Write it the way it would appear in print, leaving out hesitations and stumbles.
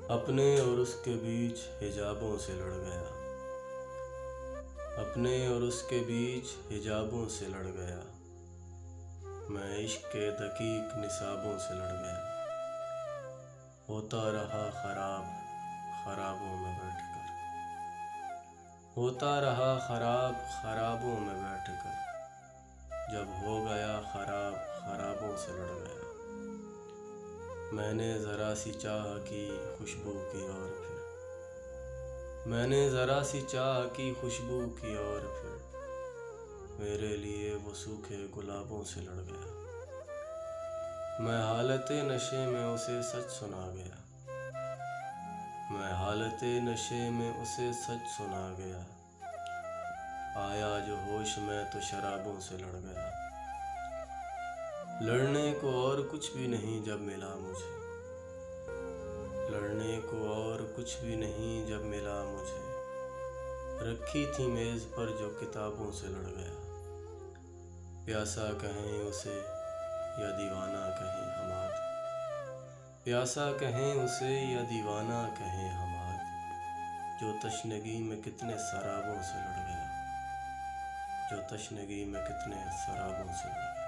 اپنے اور اس کے بیچ حجابوں سے لڑ گیا، اپنے اور اس کے بیچ حجابوں سے لڑ گیا، میں عشق کے دقیق نصابوں سے لڑ گیا، ہوتا رہا خراب خرابوں میں بیٹھ کر، ہوتا رہا خراب خرابوں میں بیٹھ کر، جب ہو گیا خراب خرابوں سے لڑ گیا، میں نے ذرا سی چاہ کی خوشبو کی اور پھر، میں نے ذرا سی چاہ کی خوشبو کی اور پھر، میرے لیے وہ سوکھے گلابوں سے لڑ گیا، میں حالت نشے میں اسے سچ سنا گیا، میں حالت نشے میں اسے سچ سنا گیا، آیا جو ہوش میں تو شرابوں سے لڑ گیا، لڑنے کو اور کچھ بھی نہیں جب ملا مجھے، لڑنے کو اور کچھ بھی نہیں جب ملا مجھے، رکھی تھی میز پر جو کتابوں سے لڑ گیا، پیاسا کہیں اسے یا دیوانہ کہیں حماد، پیاسا کہیں اسے یا دیوانہ کہیں حماد، جو تشنگی میں کتنے سرابوں سے لڑ گیا، جو تشنگی میں کتنے سرابوں سے لڑ گیا۔